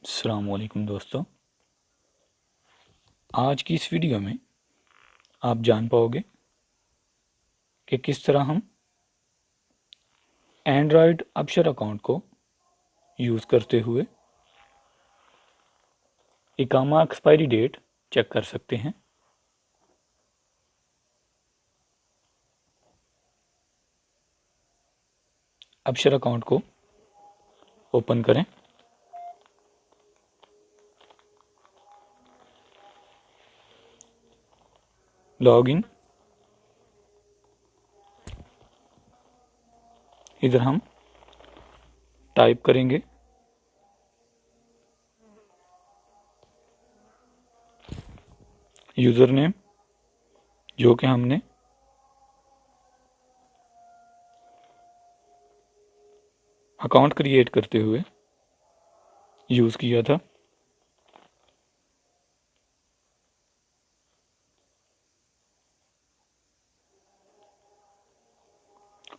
अस्सलाम वालेकुम दोस्तों। आज की इस वीडियो में आप जान पाओगे कि किस तरह हम एंड्रॉयड अबशर अकाउंट को यूज़ करते हुए इकामा एक्सपायरी डेट चेक कर सकते हैं। अबशर अकाउंट को ओपन करें। लॉगिन। इधर हम टाइप करेंगे यूज़र नेम, जो कि हमने अकाउंट क्रिएट करते हुए यूज़ किया था।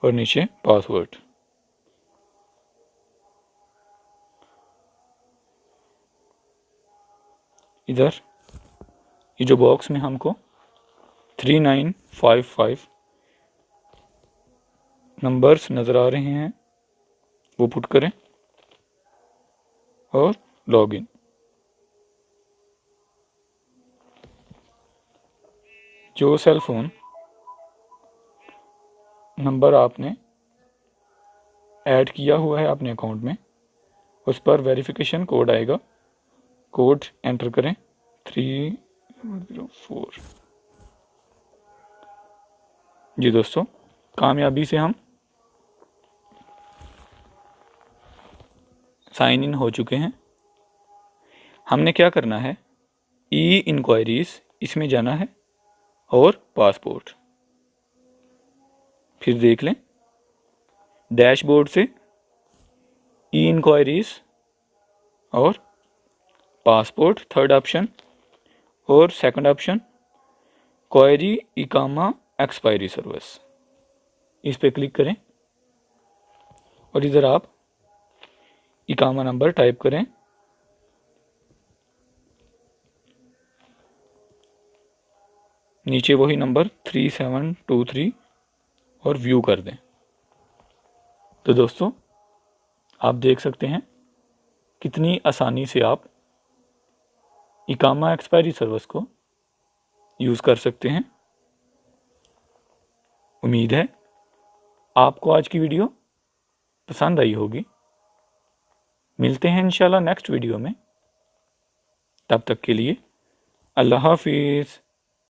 और नीचे पासवर्ड। इधर ये जो बॉक्स में हमको 3955 नंबर्स नज़र आ रहे हैं वो पुट करें और लॉगिन। जो सेल फ़ोन नंबर आपने ऐड किया हुआ है अपने अकाउंट में, उस पर वेरिफिकेशन कोड आएगा। कोड एंटर करें 304। जी दोस्तों, कामयाबी से हम साइन इन हो चुके हैं। हमने क्या करना है, ई इंक्वायरीज इसमें जाना है और पासपोर्ट। फिर देख लें डैशबोर्ड से ई इंक्वायरीज और पासपोर्ट थर्ड ऑप्शन, और सेकंड ऑप्शन क्वायरी इकामा एक्सपायरी सर्विस, इस पे क्लिक करें और इधर आप इकामा नंबर टाइप करें। नीचे वही नंबर 3723 और व्यू कर दें। तो दोस्तों, आप देख सकते हैं कितनी आसानी से आप इकामा एक्सपायरी सर्विस को यूज़ कर सकते हैं। उम्मीद है आपको आज की वीडियो पसंद आई होगी। मिलते हैं इंशाल्लाह नेक्स्ट वीडियो में। तब तक के लिए अल्लाह हाफिज़।